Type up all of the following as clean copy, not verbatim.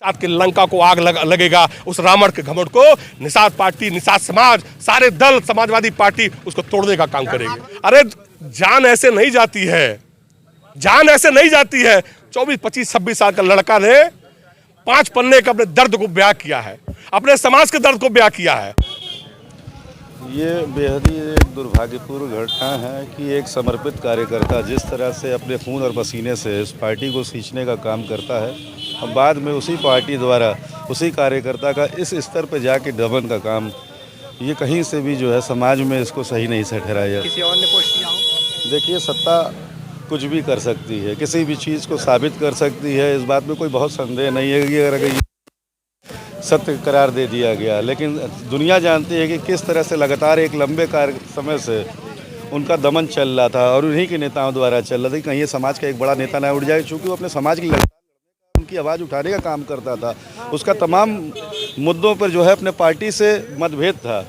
कि लंका को आग लगेगा, उस रावण के घमंड को निषाद पार्टी, निषाद समाज, सारे दल, समाजवादी पार्टी उसको तोड़ने का काम करेगी। अरे जान ऐसे नहीं जाती है, जान ऐसे नहीं जाती है। 24, 25, 26 साल का लड़का ने 5 पन्ने का अपने दर्द को बयां किया है, अपने समाज के दर्द को बयां किया है। ये बेहद ही एक दुर्भाग्यपूर्ण घटना है कि एक समर्पित कार्यकर्ता जिस तरह से अपने खून और पसीने से इस पार्टी को सींचने का काम करता है, और बाद में उसी पार्टी द्वारा उसी कार्यकर्ता का इस स्तर पर जाके दमन का काम, ये कहीं से भी जो है समाज में इसको सही नहीं से ठहराया। किसी और ने पोस्ट किया हो? देखिए, सत्ता कुछ भी कर सकती है, किसी भी चीज़ को साबित कर सकती है, इस बात में कोई बहुत संदेह नहीं है कि अगर सत्य करार दे दिया गया। लेकिन दुनिया जानती है कि किस तरह से लगातार एक लंबे समय से उनका दमन चल रहा था और उन्हीं के नेताओं द्वारा चल रहा था कि कहीं ये समाज का एक बड़ा नेता ना उठ जाए, क्योंकि वो अपने समाज की उनकी आवाज़ उठाने का काम करता था। उसका तमाम मुद्दों पर जो है अपने पार्टी से मतभेद था।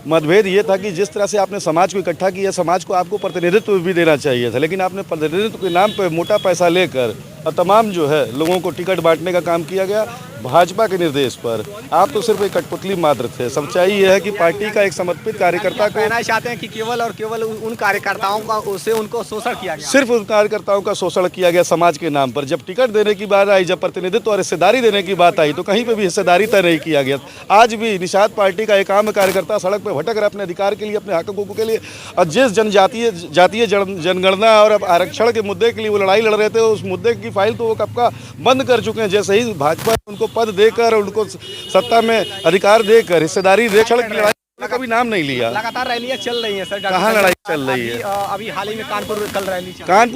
मतभेद ये था कि जिस तरह से आपने समाज को इकट्ठा किया, समाज को आपको प्रतिनिधित्व भी देना चाहिए था, लेकिन आपने प्रतिनिधित्व के नाम पर मोटा पैसा लेकर और तमाम जो है लोगों को टिकट बांटने का काम किया गया भाजपा के निर्देश पर। आप तो सिर्फ एक कठपुतली मात्र थे। सच्चाई ये है कि पार्टी का एक समर्पित कार्यकर्ता को कहना चाहते हैं कि केवल और केवल उन कार्यकर्ताओं का उससे उनको शोषण किया गया, सिर्फ उन कार्यकर्ताओं का शोषण किया गया समाज के नाम पर। जब टिकट देने की बात आई, जब प्रतिनिधित्व और हिस्सेदारी देने की बात आई, तो कहीं पर भी हिस्सेदारी तय नहीं किया गया। आज भी निषाद पार्टी का एक आम कार्यकर्ता सड़क पर भटक रहा अपने अधिकार के लिए, अपने हकों के लिए, और जिस जातीय जनगणना और आरक्षण के मुद्दे के लिए वो लड़ाई लड़ रहे थे, उस मुद्दे की फाइल तो वो कब का बंद कर चुके हैं। जैसे ही भाजपा उनको पद देकर, उनको सत्ता में अधिकार देकर, हिस्सेदारी देकर की लड़ाई का भी नाम नहीं लिया। लगातार रैलियां चल रही हैं सर। कहाँ लड़ाई चल रही है? अभी हाल ही में कानपुर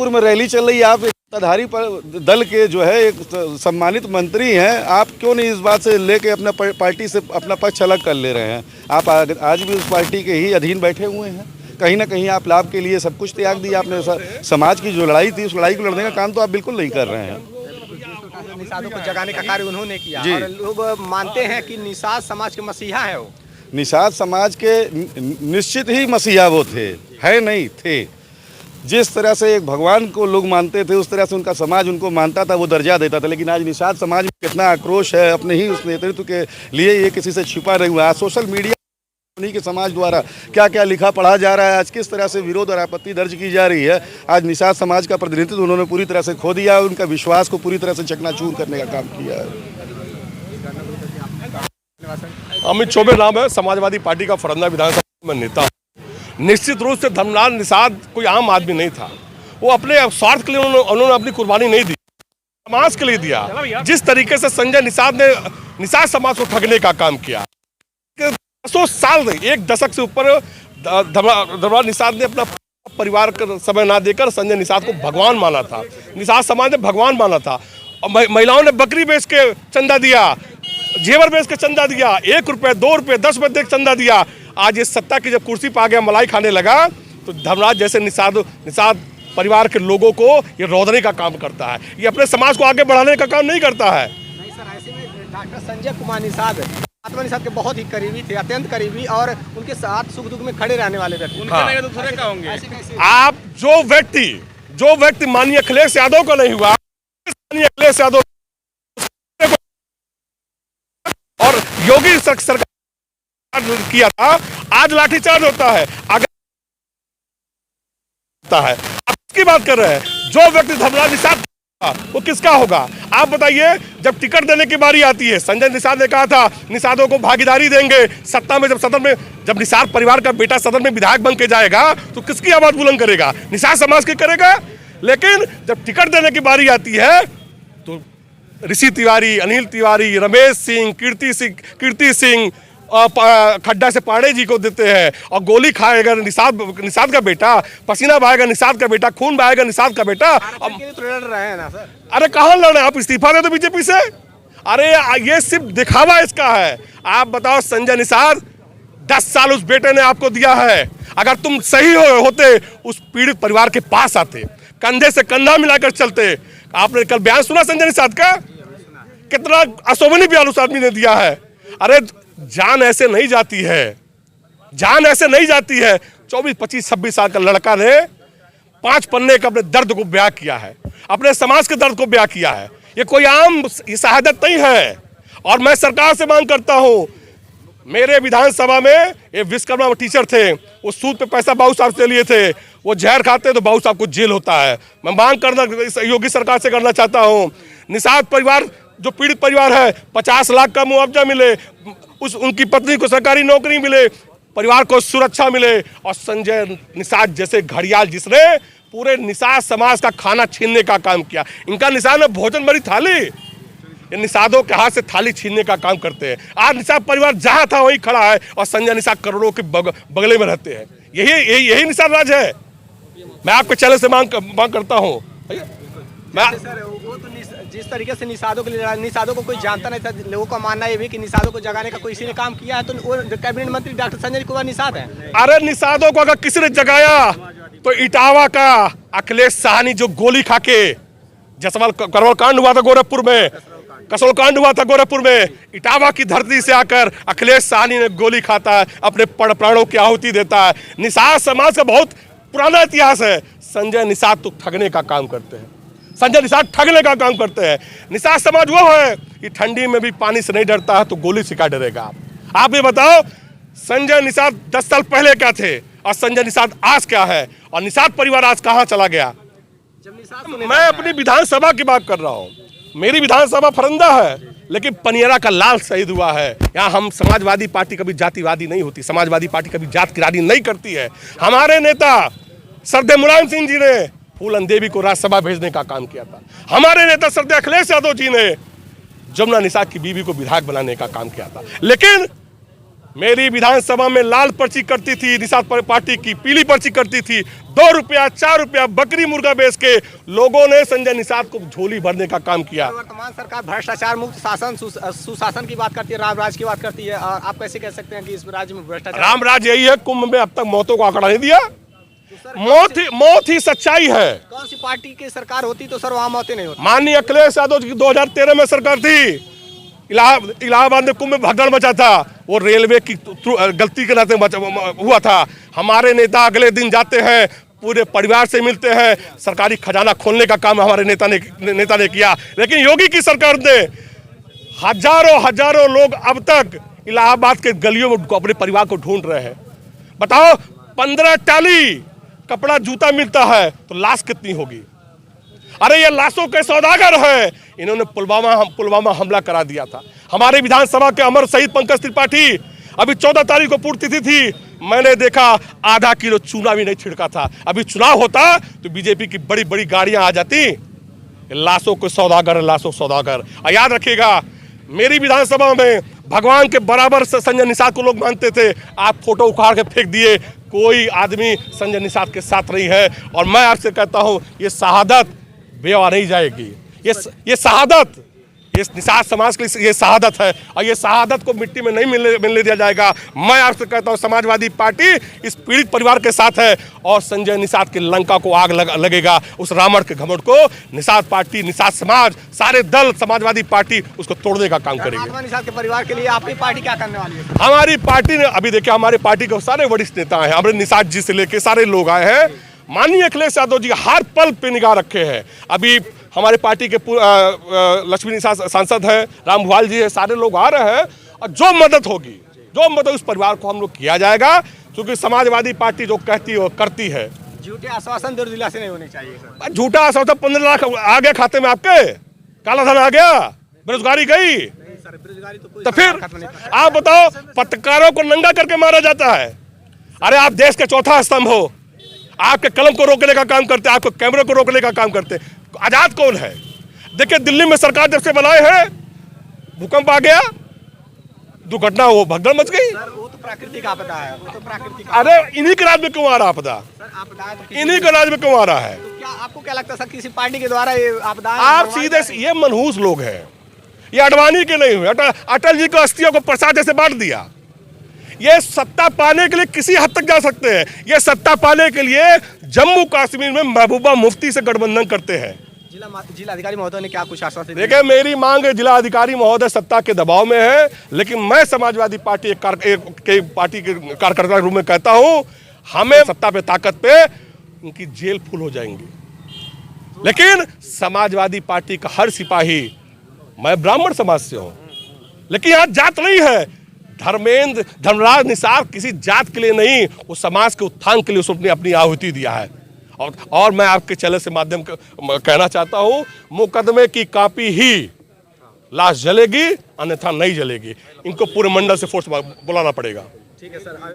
में रैली चल रही है। आप सत्ताधारी पर दल के जो है एक सम्मानित मंत्री हैं, आप क्यों नहीं इस बात से लेके अपना पार्टी से अपना पक्ष अलग कर ले रहे हैं? आप आज भी उस पार्टी के ही अधीन बैठे हुए हैं। कहीं ना कहीं आप लाभ के लिए सब कुछ त्याग दिया। आपने समाज की जो लड़ाई थी, उस लड़ाई को लड़ने का काम तो आप बिल्कुल नहीं कर रहे हैं। निषादों को जगाने का कार्य उन्होंने किया और लोग मानते हैं कि निषाद समाज के मसीहा है। वो निषाद समाज के निश्चित ही मसीहा वो थे, है नहीं थे। जिस तरह से एक भगवान को लोग मानते थे, उस तरह से उनका समाज उनको मानता था, वो दर्जा देता था। लेकिन आज निषाद समाज में कितना आक्रोश है अपने ही उस नेतृत्व के लिए, ये किसी से छिपा नहीं हुआ। आज सोशल मीडिया उन्हीं के समाज द्वारा क्या क्या लिखा पढ़ा जा रहा है, आज किस तरह से विरोध और आपत्ति दर्ज की जा रही है। आज निषाद समाज का प्रतिनिधित्व उन्होंने पूरी तरह से खो दिया, उनका विश्वास को पूरी तरह से चकनाचूर करने का काम किया है। अमित चौबे नाम है, समाजवादी पार्टी का फरंदा विधानसभा में नेता। निश्चित रूप से धर्मलाल निषाद कोई आम आदमी नहीं था। वो अपने स्वार्थ के लिए उन्होंने अपनी कुर्बानी नहीं दी, समाज के लिए दिया। जिस तरीके से संजय निषाद ने निषाद समाज को ठगने का काम किया, 100 साल नहीं, 1 दशक से ऊपर धर्मलाल निषाद ने अपना परिवार का समय ना देकर संजय निषाद को भगवान माना था। निषाद समाज ने भगवान माना था। और महिलाओं ने बकरी बेच के चंदा दिया, जेवर बेच के चंदा दिया, 1 रुपये, 2 रुपये, 10 रुपये दे चंदा दिया। आज ये सत्ता की जब कुर्सी पर आ गया, मलाई खाने लगा, तो धर्मराज जैसे निषाद परिवार के लोगों को ये रौंदने का काम करता है। ये अपने समाज को आगे बढ़ाने का काम नहीं करता है। नहीं सर, ऐसे में डॉक्टर संजय कुमार निषाद आत्मा निषाद के बहुत ही करीबी थे, अत्यंत करीबी, और उनके साथ सुख दुख में खड़े रहने वाले व्यक्ति। आप जो व्यक्ति माननीय अखिलेश यादव का नहीं हुआ, माननीय अखिलेश यादव और योगी सरकार किया था, आज लाठीचार्ज होता है, आगे है। आप किसकी बात कर रहे हैं? जो व्यक्ति धर्मलाल निषाद वो किसका होगा? आप बताइए। जब टिकट देने की बारी आती है, संजय निषाद ने कहा था निषादों को भागीदारी देंगे सत्ता में। जब निषाद परिवार का बेटा सदन में विधायक बन के जाएगा, तो किसकी आवाज बुलंद करेगा? निषाद समाज की करेगा। लेकिन जब टिकट देने की बारी आती है, तो ऋषि तिवारी, अनिल तिवारी, रमेश सिंह, कीर्ति सिंह खड्डा से पांडे जी को देते हैं। और गोली खाएगा निषाद का बेटा, पसीना बहाएगा निषाद का बेटा, खून बहाएगा निषाद का बेटा। तो लड़ रहे हैं ना सर। अरे कहाँ लड़ रहे हैं? आप इस्तीफा दे दो बीजेपी से। अरे ये सिर्फ दिखावा इसका है। आप बताओ, संजय निषाद 10 साल उस बेटे ने आपको दिया है। अगर तुम सही होते, उस पीड़ित परिवार के पास आते, कंधे से कंधा मिलाकर चलते। आपने कल बयान सुना संजय निषाद का? कितना अशोभनीय बयान उस आदमी ने दिया है। अरे जान ऐसे नहीं जाती है, जान ऐसे नहीं जाती है। 24, 25, 26 साल का लड़का ने 5 पन्ने का अपने दर्द को बयां किया है, अपने समाज के दर्द को बयां किया है। ये कोई आम शहादत नहीं है। और मैं सरकार से मांग करता हूं, मेरे विधानसभा में ये विश्वकर्मा टीचर थे, वो सूद पे पैसा बाबू साहब से लिए थे, वो जहर खाते तो बाबू साहब को जेल होता है। मैं मांग करना योगी सरकार से करना चाहता हूँ, निषाद परिवार जो पीड़ित परिवार है 50 लाख का मुआवजा मिले, उनकी पत्नी को सरकारी नौकरी मिले, परिवार को सुरक्षा मिले। और संजय निषाद जैसे घड़ियाल जिसने पूरे निषाद समाज का खाना छीनने का काम किया, इनका निषाद में भोजन भरी थाली, ये निषादों के हाथ से थाली छीनने का काम करते हैं। आज निषाद परिवार जहां था वहीं खड़ा है और संजय निषाद करोड़ों के बगले में रहते हैं। यही निषाद राज है। मैं आपके चैनल से मांग करता हूँ। सर वो तो जिस तरीके से निषादों के लिए, निषादों को कोई जानता नहीं था, लोगों का मानना ये भी कि निषादों को जगाने का कोई इसी ने काम किया है, तो वो कैबिनेट मंत्री डॉक्टर संजय कुमार निषाद है। अरे निषादों को अगर किसी ने जगाया तो इटावा का अखिलेश साहनी जो गोली खा के जसवाल करवल कांड हुआ था गोरखपुर में, कसौल कांड हुआ था गोरखपुर में, इटावा की धरती से आकर अखिलेश साहनी ने गोली खाता है, अपने प्राणों की आहुति देता है। निषाद समाज का बहुत पुराना इतिहास है। संजय निषाद तो ठगने का काम करते हैं, संजय निषाद ठगने का काम करते हैं। निषाद समाज वो है कि ठंडी में भी पानी से नहीं डरता है तो गोली से क्या डरेगा। आप ये बताओ, संजय निषाद 10 साल पहले क्या थे और संजय निषाद आज क्या है, और निषाद परिवार आज कहाँ चला गया। मैं अपनी विधानसभा की बात कर रहा हूँ। मेरी विधानसभा फरंदा है, लेकिन पनियरा का लाल शहीद हुआ है। यहाँ हम समाजवादी पार्टी कभी जातिवादी नहीं होती, समाजवादी पार्टी कभी जात की राजनीति नहीं करती है। हमारे नेता सरदे मुलायम सिंह जी ने फूलन देवी को राज्यसभा भेजने का काम किया था। हमारे नेता सरदे अखिलेश यादव जी ने जमुना निषाद की बीवी को विधायक बनाने का काम किया था। लेकिन मेरी विधानसभा में लाल पर्ची करती थी निषाद पार्टी की, पीली पर्ची करती थी। 2 रुपया 4 रुपया बकरी मुर्गा बेच के लोगों ने संजय निषाद को झोली भरने का काम किया। वर्तमान सरकार भ्रष्टाचार मुक्त शासन, सुशासन की बात करती है, राम राज की बात करती है, और आप कैसे कह सकते हैं कि इस राज्य में भ्रष्टाचार? राम राज यही है, कुंभ में अब तक मौतों को आंकड़ा नहीं दिया। मौत ही सच्चाई है। कौन सी पार्टी की सरकार होती तो सर वहाँ मौतें नहीं होती? माननीय अखिलेश यादव की 2013 में सरकार थी, इलाहाबाद में कुंभ में भगदड़ मचा था, वो रेलवे की गलती के नाते हुआ था। हमारे नेता अगले दिन जाते हैं, पूरे परिवार से मिलते हैं, सरकारी खजाना खोलने का काम हमारे नेता ने किया। लेकिन योगी की सरकार ने हजारों लोग अब तक इलाहाबाद के गलियों में अपने परिवार को ढूंढ रहे हैं। बताओ, 15 टाली कपड़ा जूता मिलता है तो लाश कितनी होगी। अरे ये लाशों के सौदागर है। इन्होंने पुलवामा हमला करा दिया था। हमारे विधानसभा के अमर शहीद पंकज त्रिपाठी अभी 14 तारीख को पुण्यतिथि थी, मैंने देखा आधा किलो चूना भी नहीं छिड़का था। अभी चुनाव होता तो बीजेपी की बड़ी बड़ी गाड़ियां आ जाती। लाशों के सौदागर, लाशों सौदागर। याद रखिएगा, मेरी विधानसभा में भगवान के बराबर संजय निषाद को लोग मानते थे। आप फोटो उखाड़ के फेंक दिए, कोई आदमी संजय निषाद के साथ नहीं है। और मैं आपसे कहता हूं, ये शहादत बेवा नहीं जाएगी। ये शहादत, ये निषाद समाज के लिए ये शहादत है, और ये शहादत को मिट्टी में नहीं मिलने दिया जाएगा। मैं आपसे कहता हूं, समाजवादी पार्टी इस पीड़ित परिवार के साथ है, और संजय निषाद की लंका को आग लगेगा। उस रावण के घमंड को निषाद पार्टी, निषाद समाज, सारे दल समाजवादी पार्टी उसको तोड़ने का काम करेगी। निषाद के परिवार के लिए आपकी पार्टी क्या करने वाली है? हमारी पार्टी ने, अभी देखिए, हमारी पार्टी के सारे वरिष्ठ नेता हैं, हमारे निषाद जी से लेके सारे लोग आए हैं। माननीय अखिलेश यादव जी हर पल पे निगाह रखे हैं। अभी हमारे पार्टी के लक्ष्मी निषाद सांसद हैं, राम भुआल जी है, सारे लोग आ रहे हैं। और जो मदद होगी, जो मदद उस परिवार को हम लोग किया जाएगा, क्योंकि समाजवादी पार्टी जो कहती है वो करती है। झूठे आश्वासन दूर जिला से नहीं होने चाहिए सर। झूठा आश्वासन 15 लाख आ गया खाते में आपके, काला धन आ गया, बेरोजगारी गई। तो फिर आप बताओ, पत्रकारों को नंगा करके मारा जाता है। अरे आप देश के चौथा स्तंभ हो, आपके कलम को रोकने का काम करते हैं, आपको कैमरे को रोकने का काम करते हैं। आजाद कौन है? देखिए, दिल्ली में सरकार जब से बनाए हैं, भूकंप आ गया, दुर्घटना हो, भगदड़ मच गई। सर वो तो प्राकृतिक आपदा है, वो तो प्राकृतिक। अरे इन्हीं के राज में क्यों आ रहा आपदा? इन्हीं के राज में क्यों आ रहा है? तो क्या आपको क्या लगता है सर, किसी पार्टी के द्वारा ये आपदा? आप सीधे, ये मनहूस लोग हैं, ये अडवाणी के नहीं हुए। अटल जी को अस्थियों को प्रसाद जैसे बांट दिया। ये सत्ता पाने के लिए किसी हद तक जा सकते हैं। ये सत्ता पाने के लिए जम्मू कश्मीर में महबूबा मुफ्ती से गठबंधन करते हैं। जिला अधिकारी महोदय ने क्या कुछ आश्वासन दिया? देखिए, मेरी मांग है, जिला अधिकारी महोदय सत्ता के दबाव में है, लेकिन मैं समाजवादी पार्टी के कार्यकर्ता के रूप में कहता हूं, हमें सत्ता पे ताकत पे उनकी जेल फुल हो जाएंगी। लेकिन समाजवादी पार्टी का हर सिपाही, मैं ब्राह्मण समाज से हूं, लेकिन यहाँ जात नहीं है। धर्मेंद्र धर्मराज निषाद किसी जात के लिए नहीं, वो समाज के उत्थान के लिए उसने अपनी आहुति दिया है। और मैं आपके चैनल से माध्यम कहना चाहता हूँ, मुकदमे की कॉपी ही लाश जलेगी, अन्यथा नहीं जलेगी। इनको पूरे मंडल से फोर्स बुलाना पड़ेगा। ठीक है सर।